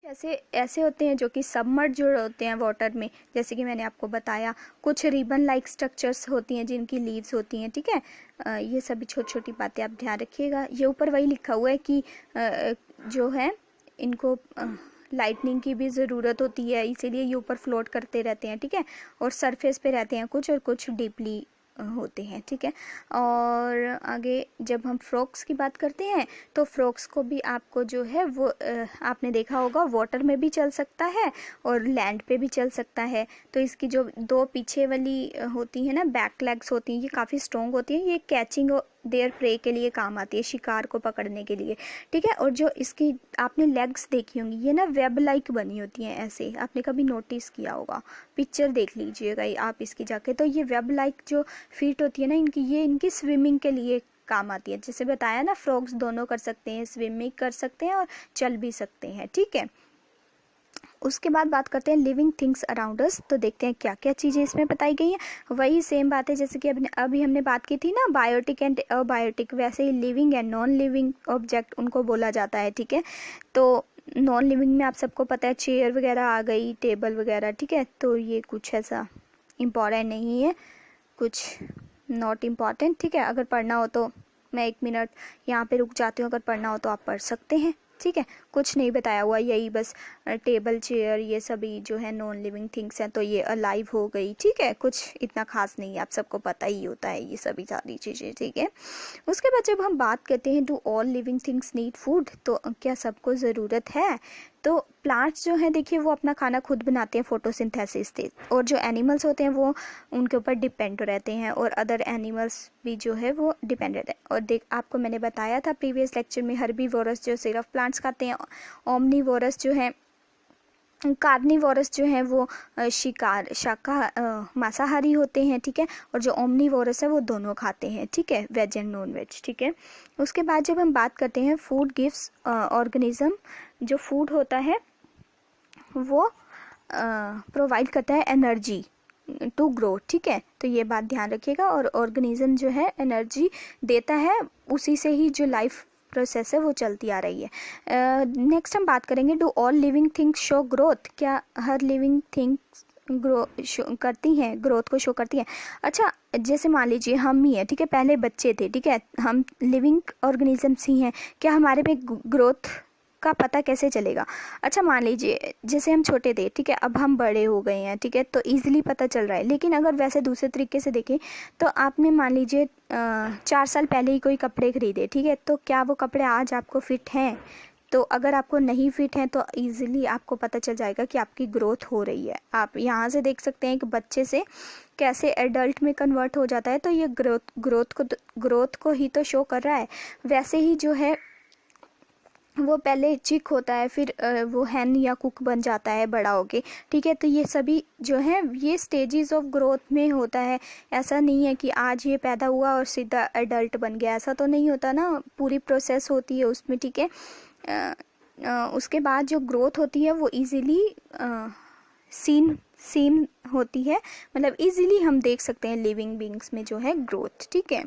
ऐसे ऐसे होते हैं जो कि सबमर्ज होते हैं वाटर में, जैसे कि मैंने आपको बताया। कुछ रिबन लाइक स्ट्रक्चर्स होती हैं जिनकी लीव्स होती हैं, ठीक है। ये सभी छोटी छोटी बातें आप ध्यान रखिएगा। ये ऊपर वही लिखा हुआ है कि जो है इनको लाइटनिंग की भी ज़रूरत होती है, इसीलिए ये ऊपर फ्लोट करते रहते हैं, ठीक है। और सरफेस पे रहते हैं कुछ, और कुछ डीपली होते हैं, ठीक है। और आगे जब हम फ्रॉक्स की बात करते हैं तो फ्रॉक्स को भी आपको जो है वो आपने देखा होगा वाटर में भी चल सकता है और लैंड पे भी चल सकता है। तो इसकी जो दो पीछे वाली होती है ना, बैक लेग्स होती हैं, ये काफ़ी स्ट्रॉन्ग होती हैं। ये कैचिंग देयर प्रे के लिए काम आती है, शिकार को पकड़ने के लिए, ठीक है। और जो इसकी आपने लेग्स देखी होंगी, ये ना वेब लाइक बनी होती हैं ऐसे, आपने कभी नोटिस किया होगा, पिक्चर देख लीजिएगा आप इसकी जाके। तो ये वेब लाइक जो फीट होती है ना इनकी, ये इनकी स्विमिंग के लिए काम आती है। जैसे बताया ना, फ्रॉग्स दोनों कर सकते हैं, स्विमिंग कर सकते हैं और चल भी सकते हैं, ठीक है। उसके बाद बात करते हैं लिविंग थिंग्स अराउंड अस। तो देखते हैं क्या क्या चीज़ें इसमें बताई गई हैं। वही सेम बात है जैसे कि अभी हमने बात की थी ना, बायोटिक एंड अबायोटिक, वैसे ही living and non living object उनको बोला जाता है, ठीक है। तो नॉन लिविंग में आप सबको पता है चेयर वगैरह आ गई, टेबल वगैरह, ठीक है। तो ये कुछ ऐसा इम्पॉर्टेंट नहीं है, कुछ नॉट इम्पॉर्टेंट, ठीक है। अगर पढ़ना हो तो मैं 1 मिनट यहाँ पे रुक जाती हूँ, अगर पढ़ना हो तो आप पढ़ सकते हैं, ठीक है। कुछ नहीं बताया हुआ, यही बस टेबल चेयर ये सभी जो है नॉन लिविंग थिंग्स हैं। तो ये अलाइव हो गई, ठीक है। कुछ इतना खास नहीं है, आप सबको पता ही होता है ये सभी सारी चीज़ें, ठीक है। उसके बाद जब हम बात करते हैं do all living things need food, तो क्या सबको ज़रूरत है? तो प्लांट्स जो हैं देखिए वो अपना खाना खुद बनाते हैं फोटोसिंथेसिस से, और जो एनिमल्स होते हैं वो उनके ऊपर डिपेंड रहते हैं, और अदर एनिमल्स भी जो है वो डिपेंड रहते हैं। और देख आपको मैंने बताया था प्रीवियस लेक्चर में, हर्बीवोरस जो सिर्फ प्लांट्स खाते हैं, ओमनीवोरस जो है, कार्निवोरस जो है वो मांसाहारी होते हैं, ठीक है। और जो ओमनीवोरस है वो दोनों खाते हैं, ठीक है, वेज एंड नॉन वेज, ठीक है। उसके बाद जब हम बात करते हैं फूड गिव्स ऑर्गेनिज्म, जो फूड होता है वो प्रोवाइड करता है एनर्जी टू ग्रो, ठीक है। तो ये बात ध्यान रखिएगा। और ऑर्गेनिज्म जो है एनर्जी देता है, उसी से ही जो लाइफ प्रोसेस है वो चलती आ रही है। नेक्स्ट हम बात करेंगे do all living things show growth, क्या हर लिविंग थिंग्स ग्रो करती हैं, ग्रोथ को शो करती हैं? अच्छा, जैसे मान लीजिए हम ही हैं, ठीक है, पहले बच्चे थे, ठीक है, हम लिविंग ऑर्गेनिजम्स ही हैं, क्या हमारे में ग्रोथ का पता कैसे चलेगा? अच्छा, मान लीजिए जैसे हम छोटे थे, ठीक है, अब हम बड़े हो गए हैं, ठीक है, तो इजीली पता चल रहा है। लेकिन अगर वैसे दूसरे तरीके से देखें तो आपने मान लीजिए 4 साल पहले ही कोई कपड़े खरीदे, ठीक है, तो क्या वो कपड़े आज आपको फिट हैं? तो अगर आपको नहीं फिट हैं तो इजीली आपको पता चल जाएगा कि आपकी ग्रोथ हो रही है। आप यहाँ से देख सकते हैं कि बच्चे से कैसे एडल्ट में कन्वर्ट हो जाता है, तो ये ग्रोथ को ही तो शो कर रहा है। वैसे ही जो है वो पहले चिक होता है, फिर वो हैन या कुक बन जाता है बड़ा होके, ठीक है। तो ये सभी जो है ये स्टेजेस ऑफ ग्रोथ में होता है। ऐसा नहीं है कि आज ये पैदा हुआ और सीधा एडल्ट बन गया, ऐसा तो नहीं होता ना, पूरी प्रोसेस होती है उसमें, ठीक है। उसके बाद जो ग्रोथ होती है वो इजीली सीन होती है, मतलब इजीली हम देख सकते हैं लिविंग बींग्स में जो है ग्रोथ, ठीक है।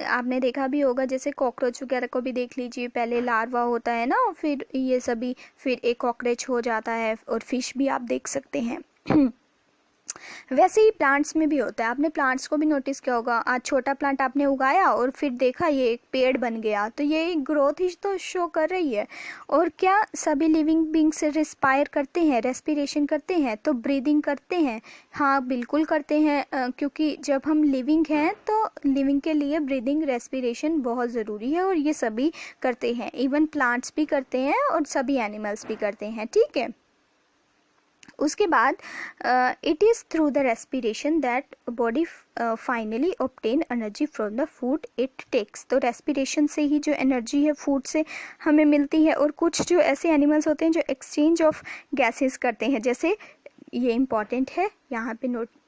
आपने देखा भी होगा, जैसे कॉकरोच वगैरह को भी देख लीजिए, पहले लार्वा होता है ना, फिर ये सभी, फिर एक कॉकरोच हो जाता है, और फिश भी आप देख सकते हैं। वैसे ही प्लांट्स में भी होता है। आपने प्लांट्स को भी नोटिस किया होगा, आज छोटा प्लांट आपने उगाया और फिर देखा ये एक पेड़ बन गया, तो ये एक ग्रोथ ही तो शो कर रही है। और क्या सभी लिविंग बींग्स रिस्पायर करते हैं, रेस्पिरेशन करते हैं, तो ब्रीदिंग करते हैं? हाँ बिल्कुल करते हैं, क्योंकि जब हम लिविंग हैं तो लिविंग के लिए ब्रीदिंग रेस्पिरेशन बहुत ज़रूरी है, और ये सभी करते हैं, इवन प्लांट्स भी करते हैं और सभी एनिमल्स भी करते हैं, ठीक है। उसके बाद it is through the respiration that body finally obtain energy from the food it takes. तो रेस्पिरेशन से ही जो एनर्जी है फूड से हमें मिलती है। और कुछ जो ऐसे एनिमल्स होते हैं जो एक्सचेंज ऑफ गैसेस करते हैं, जैसे ये इम्पॉर्टेंट है, यहाँ पे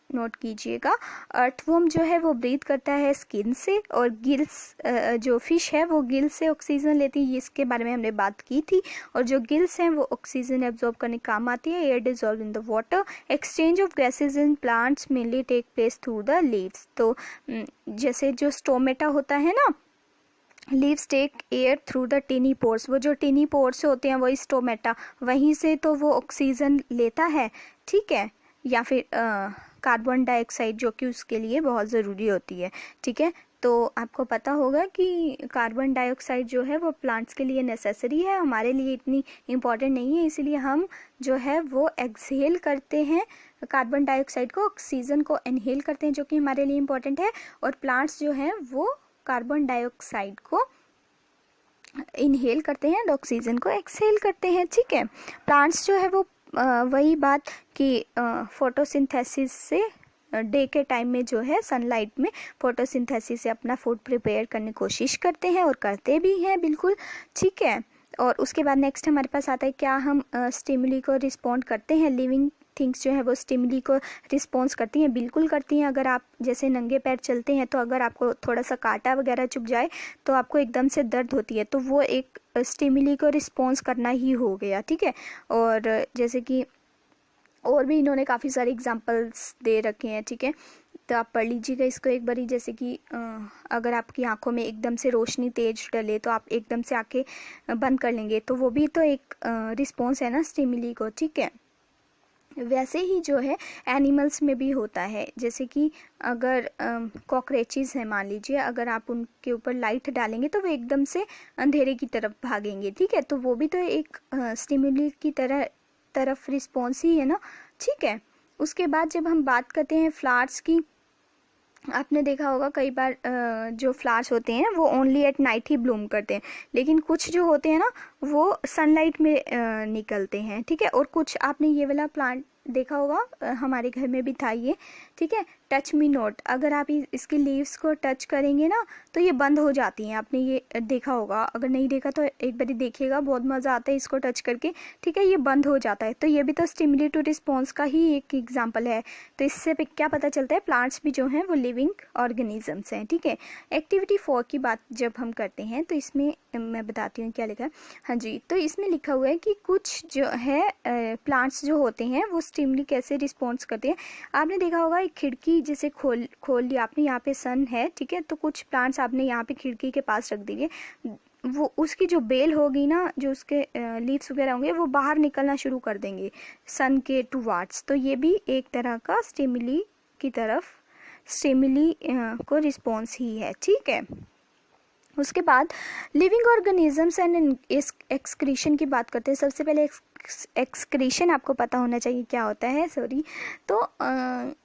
नोट कीजिएगा। अर्थवर्म जो है वो ब्रीथ करता है स्किन से, और गिल्स जो फिश है वो गिल्स से ऑक्सीजन लेती है, इसके बारे में हमने बात की थी। और जो गिल्स हैं वो ऑक्सीजन एब्जॉर्ब करने काम आती है। Air dissolve in the water. Exchange of gases in plants mainly take place through the leaves. तो जैसे जो स्टोमेटा होता है ना, leaves take air through the tiny pores, वो जो टिनी पोर्स होते हैं वही स्टोमेटा, वहीं से तो वो ऑक्सीजन लेता है, ठीक है, या फिर कार्बन डाइऑक्साइड जो कि उसके लिए बहुत ज़रूरी होती है, ठीक है। तो आपको पता होगा कि कार्बन डाइऑक्साइड जो है वो प्लांट्स के लिए नेसेसरी है, हमारे लिए इतनी इम्पॉर्टेंट नहीं है, इसीलिए हम जो है वो एक्सहेल करते हैं कार्बन डाइऑक्साइड को, ऑक्सीजन को इनहेल करते हैं जो कि हमारे लिए इम्पॉर्टेंट है, और प्लांट्स जो हैं वो कार्बन डाइऑक्साइड को इनहेल करते हैं और ऑक्सीजन को एक्सहेल करते हैं, ठीक है। प्लांट्स जो है वो वही बात कि फोटोसिंथेसिस से डे के टाइम में जो है सनलाइट में फोटोसिंथेसिस से अपना फूड प्रिपेयर करने की कोशिश करते हैं और करते भी हैं बिल्कुल, ठीक है। और उसके बाद नेक्स्ट हमारे पास आता है क्या हम स्टिमुली को रिस्पॉन्ड करते हैं, लिविंग थिंग्स जो है वो स्टिमुली को रिस्पॉन्स करती हैं, बिल्कुल करती हैं। अगर आप जैसे नंगे पैर चलते हैं तो अगर आपको थोड़ा सा कांटा वगैरह चुभ जाए तो आपको एकदम से दर्द होती है, तो वो एक स्टिमुली को रिस्पॉन्स करना ही हो गया, ठीक है। और जैसे कि और भी इन्होंने काफ़ी सारे एग्जांपल्स दे रखे हैं, ठीक है, तो आप पढ़ लीजिएगा इसको एक बारी। जैसे कि अगर आपकी आंखों में एकदम से रोशनी तेज डले तो आप एकदम से आंखें बंद कर लेंगे, तो वो भी तो एक रिस्पॉन्स है ना स्टिमुली को, ठीक है। वैसे ही जो है एनिमल्स में भी होता है, जैसे कि अगर कॉकरोचेस हैं मान लीजिए, अगर आप उनके ऊपर लाइट डालेंगे तो वो एकदम से अंधेरे की तरफ भागेंगे, ठीक है, तो वो भी तो एक स्टिमुली की तरफ रिस्पॉन्स ही है ना, ठीक है। उसके बाद जब हम बात करते हैं फ्लावर्स की, आपने देखा होगा कई बार जो फ्लावर्स होते हैं वो only at night he Bloom करते हैं, लेकिन कुछ जो होते हैं ना वो सनलाइट में निकलते हैं, ठीक है। और कुछ आपने ये वाला प्लांट देखा होगा, हमारे घर में भी था ये, ठीक है, टच मी नॉट, अगर आप इसकी लीव्स को टच करेंगे ना तो ये बंद हो जाती हैं, आपने ये देखा होगा, अगर नहीं देखा तो एक बार देखिएगा, बहुत मज़ा आता है इसको टच करके, ठीक है, ये बंद हो जाता है, तो ये भी तो स्टिमुली टू रिस्पॉन्स का ही एक एग्जाम्पल है। तो इससे क्या पता चलता है प्लांट्स भी जो हैं वो लिविंग ऑर्गेनिजम्स हैं, ठीक है। एक्टिविटी 4 की बात जब हम करते हैं तो इसमें मैं बताती हूँ क्या लिखा है, हाँ जी, तो इसमें लिखा हुआ है कि कुछ जो है प्लांट्स जो होते हैं वो स्टिमुली कैसे रिस्पॉन्स करते हैं। आपने देखा होगा एक खिड़की जैसे खोल लिया आपने, यहाँ पे सन है, ठीक है, तो कुछ प्लांट्स आपने यहाँ पे खिड़की के पास रख दिए, वो उसकी जो बेल होगी ना, जो उसके लीव्स वगैरह होंगे वो बाहर निकलना शुरू कर देंगे सन के टूवार्ड्स, तो ये भी एक तरह का स्टिमुली की तरफ स्टिमुली को रिस्पॉन्स ही है, ठीक है। उसके बाद लिविंग ऑर्गेनिजम्स एंड एक्सक्रीशन की बात करते हैं। सबसे पहले एक्सक्रीशन आपको पता होना चाहिए क्या होता है, सॉरी, तो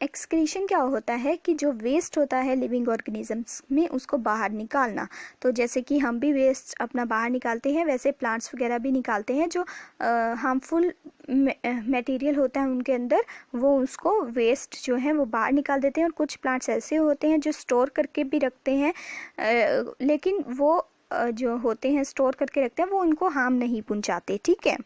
एक्सक्रीशन क्या होता है कि जो वेस्ट होता है लिविंग ऑर्गेनिजम्स में उसको बाहर निकालना, तो जैसे कि हम भी वेस्ट अपना बाहर निकालते हैं वैसे प्लांट्स वगैरह भी निकालते हैं, जो हार्मफुल मटेरियल होता है उनके अंदर वो उसको वेस्ट जो है वो बाहर निकाल देते हैं। और कुछ प्लांट्स ऐसे होते हैं जो स्टोर करके भी रखते हैं, लेकिन वो जो होते हैं स्टोर करके रखते हैं वो उनको हार्म नहीं पहुंचाते, ठीक है।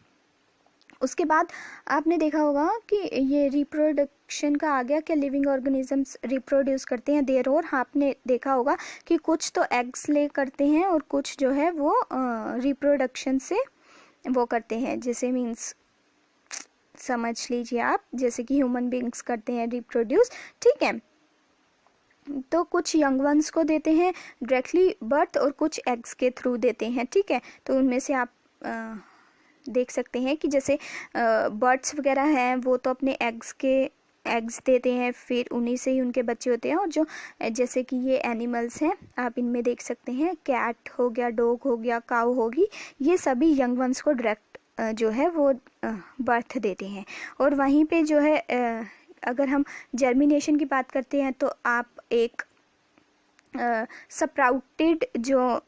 उसके बाद आपने देखा होगा कि ये रिप्रोडक्शन का आ गया कि लिविंग ऑर्गेनिजम्स रिप्रोड्यूस करते हैं देर, और आपने देखा होगा कि कुछ तो एग्स ले करते हैं और कुछ जो है वो रिप्रोडक्शन से वो करते हैं, जैसे मीन्स समझ लीजिए आप, जैसे कि ह्यूमन बींग्स करते हैं रिप्रोड्यूस, ठीक है, तो कुछ यंग वंस को देते हैं डायरेक्टली बर्थ और कुछ एग्स के थ्रू देते हैं, ठीक है। तो उनमें से आप देख सकते हैं कि जैसे बर्ड्स वगैरह हैं वो तो अपने एग्स देते हैं, फिर उन्हीं से ही उनके बच्चे होते हैं। और जो जैसे कि ये एनिमल्स हैं आप इनमें देख सकते हैं, कैट हो गया, डॉग हो गया, काऊ होगी, ये सभी यंग वंस को डायरेक्ट जो है वो बर्थ देते हैं। और वहीं पे जो है अगर हम जर्मिनेशन की बात करते हैं तो आप एक स्प्राउटेड जो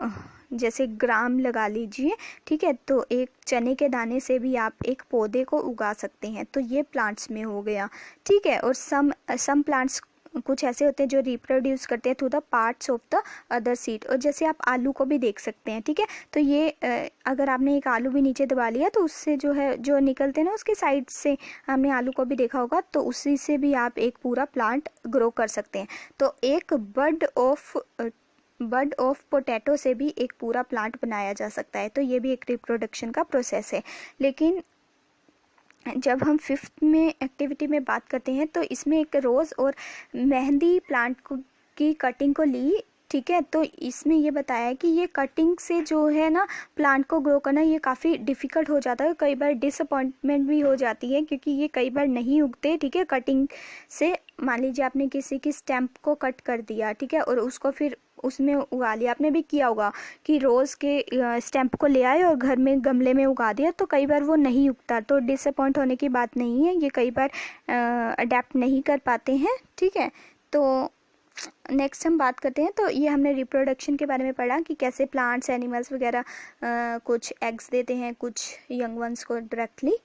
जैसे ग्राम लगा लीजिए, ठीक है, तो एक चने के दाने से भी आप एक पौधे को उगा सकते हैं, तो ये प्लांट्स में हो गया, ठीक है। और सम प्लांट्स कुछ ऐसे होते हैं जो रिप्रोड्यूस करते हैं through the parts of the other seed, और जैसे आप आलू को भी देख सकते हैं, ठीक है, तो ये अगर आपने एक आलू भी नीचे दबा लिया तो उससे जो है जो निकलते हैं ना उसके साइड से, हमने आलू को भी देखा होगा, तो उसी से भी आप एक पूरा प्लांट ग्रो कर सकते हैं। तो एक बड ऑफ पोटैटो से भी एक पूरा प्लांट बनाया जा सकता है, तो ये भी एक रिप्रोडक्शन का प्रोसेस है। लेकिन जब हम 5th में एक्टिविटी में बात करते हैं तो इसमें एक रोज़ और मेहंदी प्लांट की कटिंग को ली ठीक है। तो इसमें ये बताया है कि ये कटिंग से जो है ना प्लांट को ग्रो करना ये काफ़ी डिफ़िकल्ट हो जाता है, कई बार डिसअपॉइंटमेंट भी हो जाती है क्योंकि ये कई बार नहीं उगते। ठीक है, कटिंग से मान लीजिए आपने किसी की स्टेम्प को कट कर दिया, ठीक है, और उसको फिर उसमें उगा लिया। आपने भी किया होगा कि रोज़ के स्टेम्प को ले आए और घर में गमले में उगा दिया, तो कई बार वो नहीं उगता। तो डिसअपॉइंट होने की बात नहीं है, ये कई बार अडेप्ट नहीं कर पाते हैं। ठीक है, तो नेक्स्ट हम बात करते हैं। तो ये हमने रिप्रोडक्शन के बारे में पढ़ा कि कैसे प्लांट्स एनिमल्स वगैरह कुछ एग्स देते हैं, कुछ यंग वंस को डायरेक्टली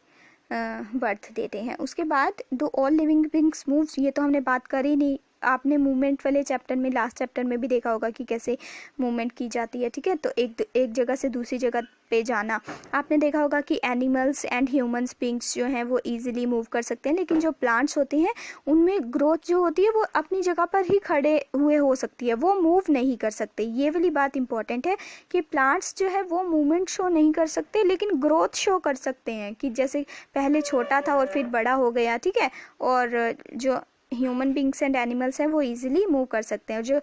बर्थ देते हैं। उसके बाद do all living beings moves, ये तो हमने बात करी नहीं। आपने मूवमेंट वाले चैप्टर में, लास्ट चैप्टर में भी देखा होगा कि कैसे मूवमेंट की जाती है। ठीक है, तो एक जगह से दूसरी जगह पे जाना। आपने देखा होगा कि एनिमल्स एंड ह्यूमंस बीइंग्स जो हैं वो इजीली मूव कर सकते हैं, लेकिन जो प्लांट्स होते हैं उनमें ग्रोथ जो होती है वो अपनी जगह पर ही खड़े हुए हो सकती है, वो मूव नहीं कर सकते। ये वाली बात इंपॉर्टेंट है कि प्लांट्स जो है वो मूवमेंट शो नहीं कर सकते, लेकिन ग्रोथ शो कर सकते हैं कि जैसे पहले छोटा था और फिर बड़ा हो गया। ठीक है, और जो ह्यूमन बींग्स एंड एनिमल्स हैं वो इजीली मूव कर सकते हैं। जो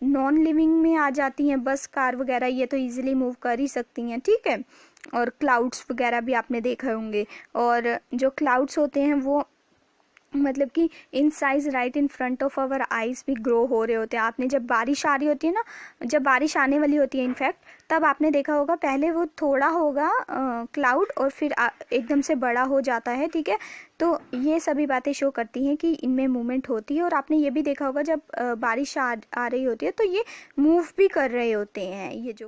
नॉन लिविंग में आ जाती हैं, बस कार वगैरह, ये तो इजीली मूव कर ही सकती हैं। ठीक है, और क्लाउड्स वगैरह भी आपने देखे होंगे। और जो क्लाउड्स होते हैं वो मतलब कि in size right in front of our eyes भी ग्रो हो रहे होते हैं। आपने जब बारिश आ रही होती है ना, जब बारिश आने वाली होती है इनफैक्ट, तब आपने देखा होगा पहले वो थोड़ा होगा क्लाउड और फिर एकदम से बड़ा हो जाता है। ठीक है, तो ये सभी बातें शो करती हैं कि इनमें मूवमेंट होती है। और आपने ये भी देखा होगा जब बारिश आ रही होती है तो ये मूव भी कर रहे होते हैं, ये जो